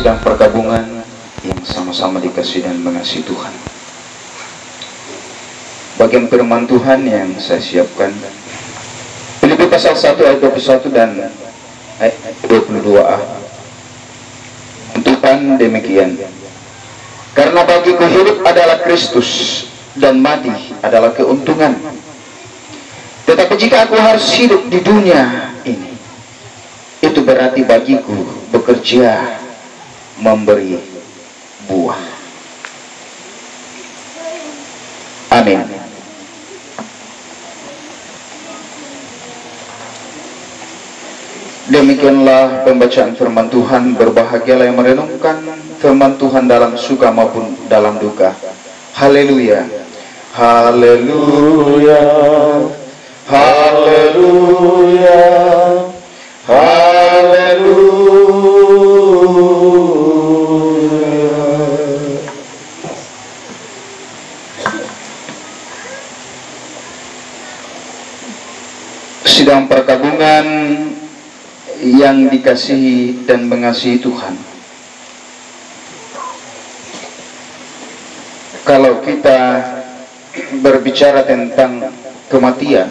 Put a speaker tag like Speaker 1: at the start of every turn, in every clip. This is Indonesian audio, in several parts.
Speaker 1: sedang pergabungan yang sama-sama dikasih dan mengasihi Tuhan. Bagian firman Tuhan yang saya siapkan Filipi pasal 1 ayat 21 dan ayat 22a. Tuhan demikian, karena bagiku hidup adalah Kristus dan mati adalah keuntungan. Tetapi jika aku harus hidup di dunia ini, itu berarti bagiku bekerja memberi buah. Amin. Demikianlah pembacaan firman Tuhan. Berbahagialah yang merenungkan firman Tuhan dalam suka maupun dalam duka. Haleluya, haleluya, haleluya, haleluya. Sidang perkabungan yang dikasihi dan mengasihi Tuhan, kalau kita berbicara tentang kematian,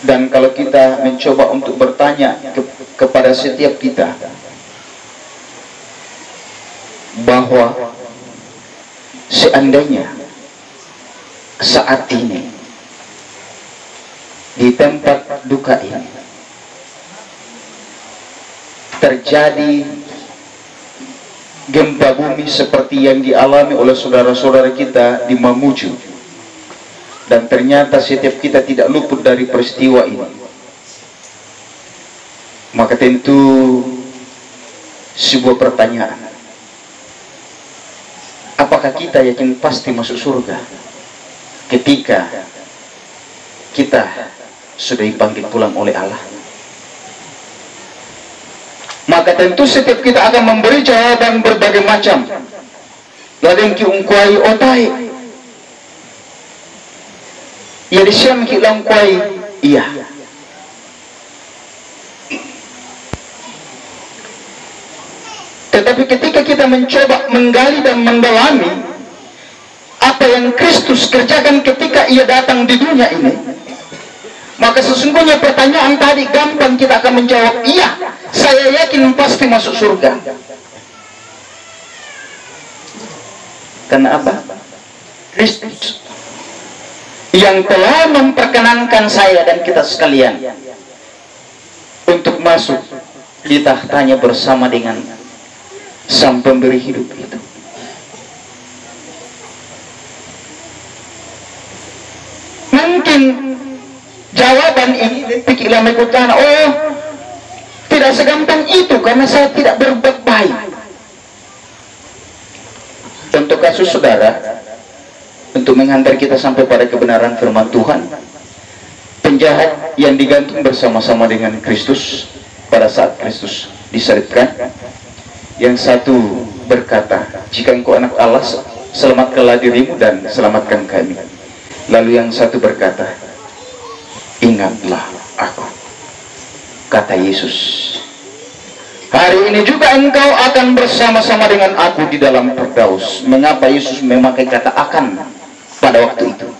Speaker 1: dan kalau kita mencoba untuk bertanya kepada setiap kita bahwa seandainya saat ini di tempat duka ini terjadi gempa bumi seperti yang dialami oleh saudara-saudara kita di Mamuju, dan ternyata setiap kita tidak luput dari peristiwa ini, maka tentu sebuah pertanyaan, apakah kita yakin pasti masuk surga ketika kita sudah dipanggil pulang oleh Allah? Maka tentu setiap kita akan memberi jawaban berbagai macam. Ladeng ki ungkuai otai, ya disiam ki langkuai, iya. Tetapi ketika kita mencoba menggali dan mendalami apa yang Kristus kerjakan ketika ia datang di dunia ini, maka sesungguhnya pertanyaan tadi gampang kita akan menjawab, iya, saya yakin pasti masuk surga. Karena apa? Kristus yang telah memperkenankan saya dan kita sekalian untuk masuk di tahtanya bersama dengan Sang Pemberi hidup itu. Mungkin jawaban ini pikirlah mengikutan, oh tidak segampang itu karena saya tidak berbuat baik. Untuk kasus saudara, untuk menghantar kita sampai pada kebenaran firman Tuhan, penjahat yang digantung bersama-sama dengan Kristus pada saat Kristus disalibkan, yang satu berkata, jika engkau anak Allah, selamatkanlah dirimu dan selamatkan kami. Lalu yang satu berkata, ingatlah aku, kata Yesus, hari ini juga engkau akan bersama-sama dengan aku di dalam Firdaus. Mengapa Yesus memakai kata akan pada waktu itu?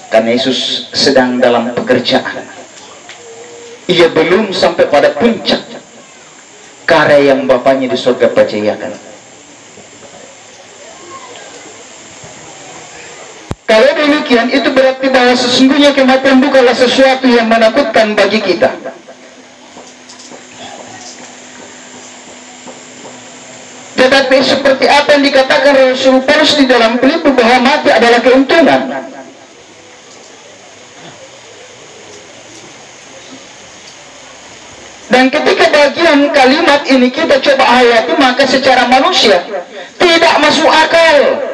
Speaker 1: Karena Yesus sedang dalam pekerjaan. Ia belum sampai pada puncak karya yang Bapaknya di surga percayakan. Kalau demikian, itu berarti bahwa sesungguhnya kematian bukanlah sesuatu yang menakutkan bagi kita. Tetapi seperti apa yang dikatakan Rasul Paulus di dalam Filipi bahwa mati adalah keuntungan. Dan ketika bagian kalimat ini kita coba hayati, maka secara manusia tidak masuk akal.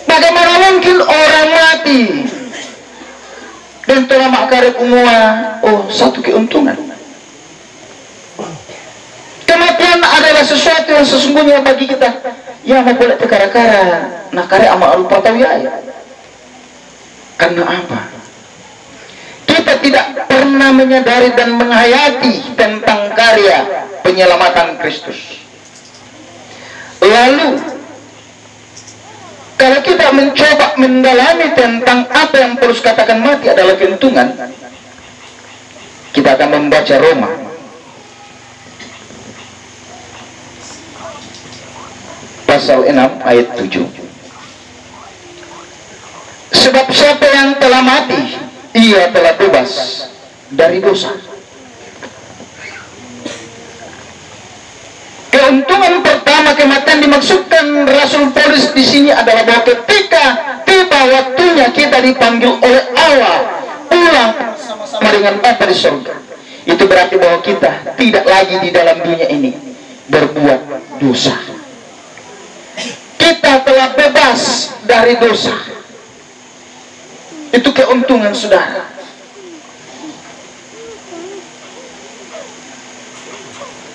Speaker 1: Bagaimana mungkin orang mati dan telah makarep umua, oh satu keuntungan. Kematian adalah sesuatu yang sesungguhnya bagi kita, ya mau boleh tekara-kara, nah kare ama arupa tahu ya. Karena apa? Kita tidak tidak pernah menyadari dan menghayati tentang karya penyelamatan Kristus. Lalu kalau kita mencoba mendalami tentang apa yang Paulus katakan mati adalah keuntungan, kita akan membaca Roma pasal 6 ayat 7. Sebab siapa yang telah mati, ia telah bebas dari dosa. Keuntungan pertama kematian dimaksudkan Rasul Paulus di sini adalah bahwa ketika tiba waktunya kita dipanggil oleh Allah pulang sama dengan Bapa di surga, itu berarti bahwa kita tidak lagi di dalam dunia ini berbuat dosa. Kita telah bebas dari dosa. Itu keuntungan, saudara.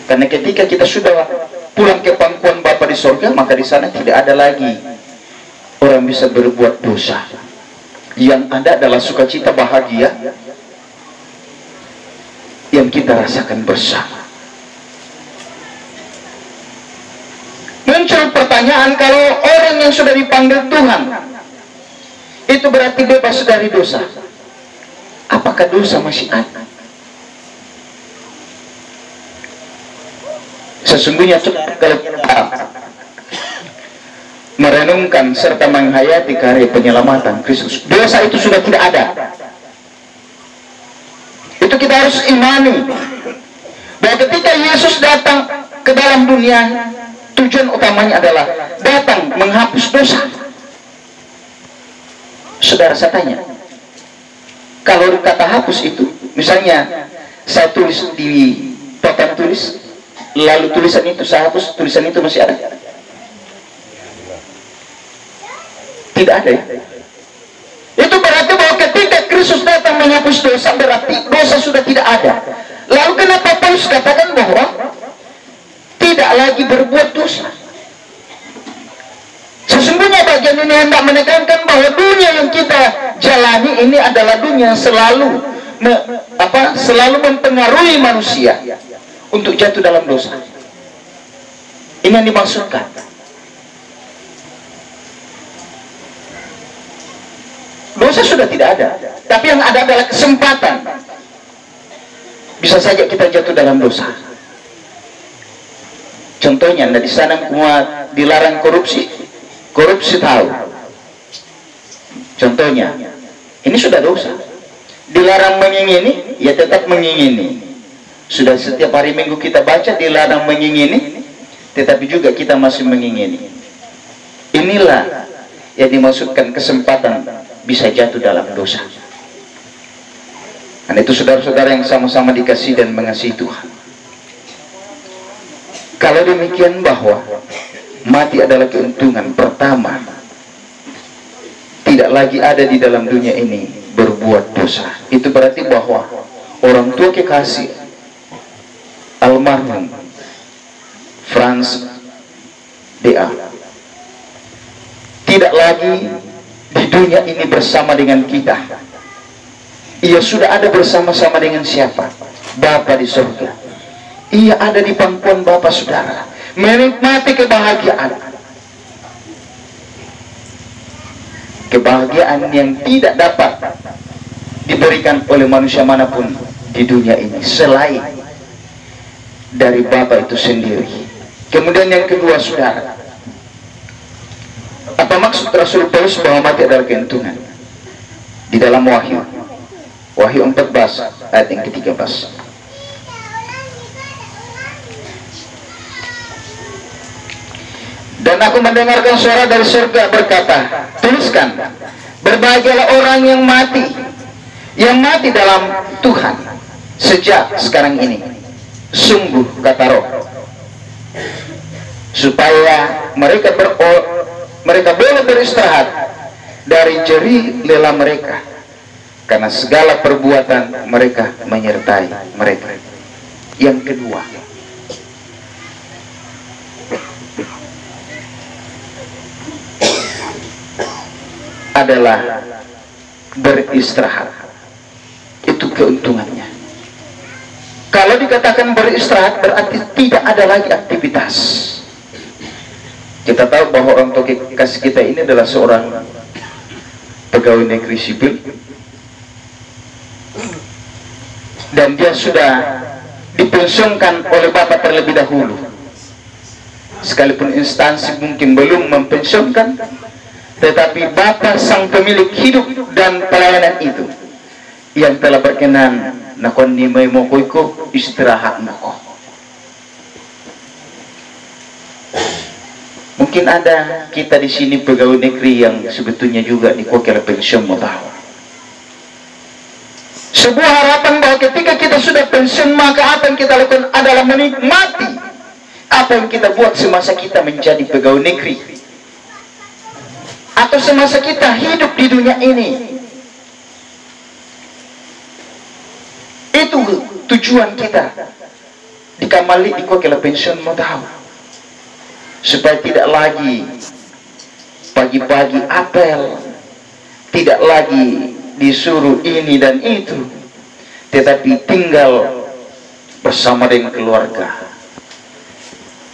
Speaker 1: Karena ketika kita sudah pulang ke pangkuan Bapa di surga, maka di sana tidak ada lagi orang bisa berbuat dosa. Yang ada adalah sukacita, bahagia yang kita rasakan bersama. Muncul pertanyaan, kalau orang yang sudah dipanggil Tuhan itu berarti bebas dari dosa, apakah dosa masih ada? Sesungguhnya kalau kita merenungkan serta menghayati karya penyelamatan Kristus, dosa itu sudah tidak ada. Itu kita harus imani bahwa ketika Yesus datang ke dalam dunia, tujuan utamanya adalah datang menghapus dosa. Saudara, saya tanya, kalau kata hapus itu, misalnya saya tulis di papan tulis, lalu tulisan itu saya hapus, tulisan itu masih ada? Tidak ada, ya? Itu berarti bahwa ketika Kristus datang menghapus dosa, berarti dosa sudah tidak ada. Lalu kenapa Paulus katakan bahwa tidak lagi berbuat dosa? Sesungguhnya bagian ini hendak menekankan bahwa dunia yang kita jalani ini adalah dunia yang selalu mempengaruhi manusia untuk jatuh dalam dosa. Ini yang dimaksudkan. Dosa sudah tidak ada, tapi yang ada adalah kesempatan. Bisa saja kita jatuh dalam dosa. Contohnya, di sana dilarang korupsi. Korupsi tahu. Contohnya, ini sudah dosa. Dilarang mengingini, ya tetap mengingini. Sudah setiap hari Minggu kita baca dilarang mengingini, tetapi juga kita masih mengingini. Inilah yang dimaksudkan kesempatan bisa jatuh dalam dosa. Dan itu saudara-saudara yang sama-sama dikasihi dan mengasihi Tuhan. Kalau demikian bahwa mati adalah keuntungan pertama, tidak lagi ada di dalam dunia ini berbuat dosa, itu berarti bahwa orang tua kekasih almarhum Franz D.A. tidak lagi di dunia ini bersama dengan kita. Ia sudah ada bersama-sama dengan siapa? Bapa di surga. Ia ada di pangkuan Bapa, saudara, menikmati kebahagiaan. Kebahagiaan yang tidak dapat diberikan oleh manusia manapun di dunia ini selain dari Bapa itu sendiri. Kemudian yang kedua, saudara, apa maksud Rasul Paulus bahwa mati adalah keuntungan? Di dalam Wahyu 14 ayat yang ke-13. Dan aku mendengarkan suara dari surga berkata, tuliskan, berbahagialah orang yang mati dalam Tuhan sejak sekarang ini. Sungguh, kata Roh, supaya mereka boleh beristirahat dari jerih lelah mereka, karena segala perbuatan mereka menyertai mereka. Yang kedua, adalah beristirahat. Itu keuntungannya. Kalau dikatakan beristirahat berarti tidak ada lagi aktivitas. Kita tahu bahwa orang tua kasih kita ini adalah seorang pegawai negeri sipil, dan dia sudah dipensiunkan oleh bapak terlebih dahulu. Sekalipun instansi mungkin belum mempensiunkan, tetapi bapak sang pemilik hidup dan pelayanan itu yang telah berkenan nakon ni may mokoyko istirahat nako. Mungkin ada kita di sini pegawai negeri yang sebetulnya juga dikokil pensiun mau tahu. Sebuah harapan bahwa ketika kita sudah pensiun, maka apa yang kita lakukan adalah menikmati apa yang kita buat semasa kita menjadi pegawai negeri, atau semasa kita hidup di dunia ini. Itu tujuan kita dikamali dikokil pensiun mau tahu. Supaya tidak lagi pagi-pagi apel, tidak lagi disuruh ini dan itu, tetapi tinggal bersama dengan keluarga,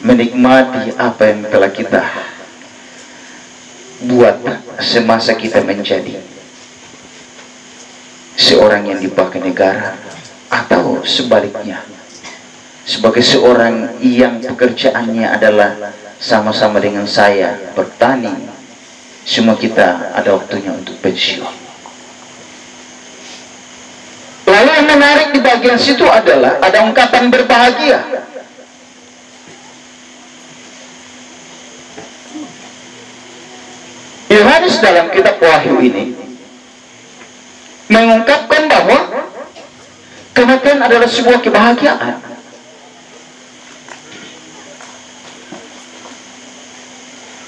Speaker 1: menikmati apa yang telah kita buat semasa kita menjadi seorang yang dipakai negara, atau sebaliknya sebagai seorang yang pekerjaannya adalah sama-sama dengan saya bertani. Semua kita ada waktunya untuk pensiun. Lalu yang menarik di bagian situ adalah ada ungkapan berbahagia. Yohanes dalam kitab Wahyu ini mengungkapkan bahwa kematian adalah sebuah kebahagiaan.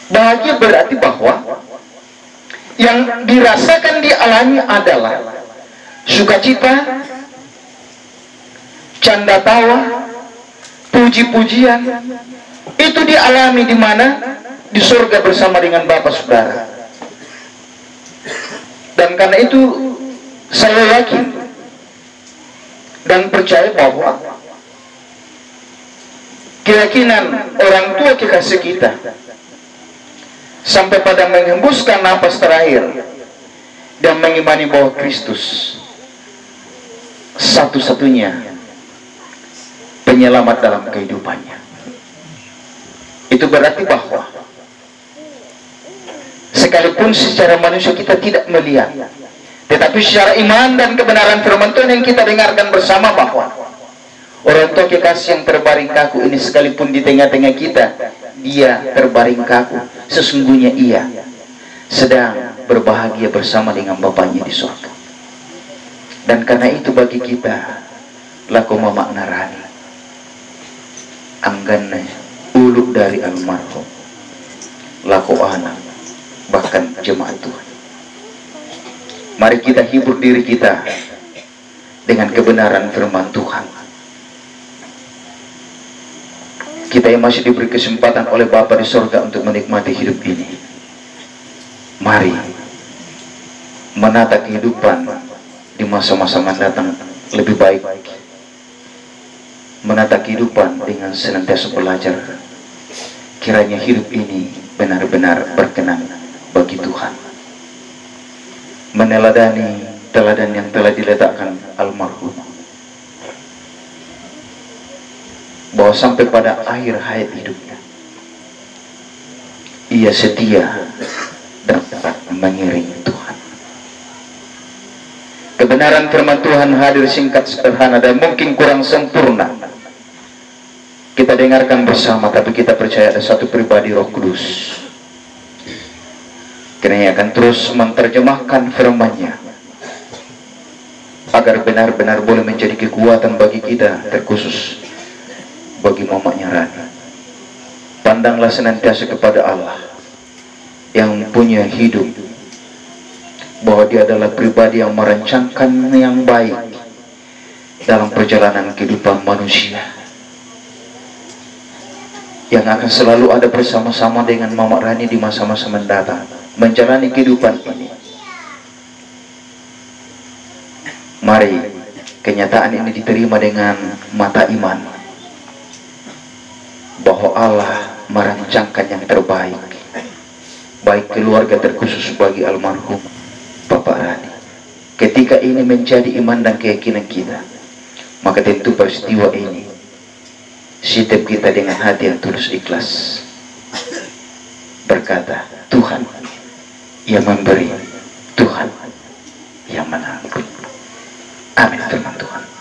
Speaker 1: Bahagia berarti bahwa yang dirasakan dialami adalah sukacita, canda tawa, puji-pujian. Itu dialami di mana? Di surga bersama dengan Bapa Saudara. Dan karena itu saya yakin dan percaya bahwa keyakinan orang tua kekasih kita sampai pada menghembuskan napas terakhir dan mengimani bahwa Kristus satu-satunya penyelamat dalam kehidupannya. Itu berarti bahwa sekalipun secara manusia kita tidak melihat, tetapi secara iman dan kebenaran firman Tuhan yang kita dengarkan bersama bahwa orang tua kekasih yang terbaring kaku ini sekalipun di tengah-tengah kita, dia terbaring kaku, sesungguhnya ia sedang berbahagia bersama dengan Bapaknya di surga. Dan karena itu bagi kita laku memakna rani anggana ulu dari almarhum laku anak bahkan jemaat Tuhan. Mari kita hibur diri kita dengan kebenaran firman Tuhan. Kita yang masih diberi kesempatan oleh Bapa di surga untuk menikmati hidup ini, mari menata kehidupan di masa-masa mendatang lebih baik, menata kehidupan dengan senantiasa belajar. Kiranya hidup ini benar-benar berkenan bagi Tuhan, meneladani teladan yang telah diletakkan almarhum, bahwa sampai pada akhir hayat hidupnya ia setia dan dapat mengiringi Tuhan. Kebenaran firman Tuhan hadir singkat, sederhana, dan mungkin kurang sempurna kita dengarkan bersama, tapi kita percaya ada satu pribadi Roh Kudus kiranya akan terus menerjemahkan firman-Nya agar benar-benar boleh menjadi kekuatan bagi kita, terkhusus bagi mamanya Rani. Pandanglah senantiasa kepada Allah yang punya hidup, bahwa Dia adalah pribadi yang merancangkan yang baik dalam perjalanan kehidupan manusia, yang akan selalu ada bersama-sama dengan Mama Rani di masa-masa mendatang, menjalani kehidupan ini. Mari kenyataan ini diterima dengan mata iman bahwa Allah merancangkan yang terbaik, baik keluarga terkhusus bagi almarhum Bapak Rani. Ketika ini menjadi iman dan keyakinan kita, maka tentu peristiwa ini setiap kita dengan hati yang tulus ikhlas berkata, Tuhan yang memberi, Tuhan yang menanggung. Amin firman Tuhan.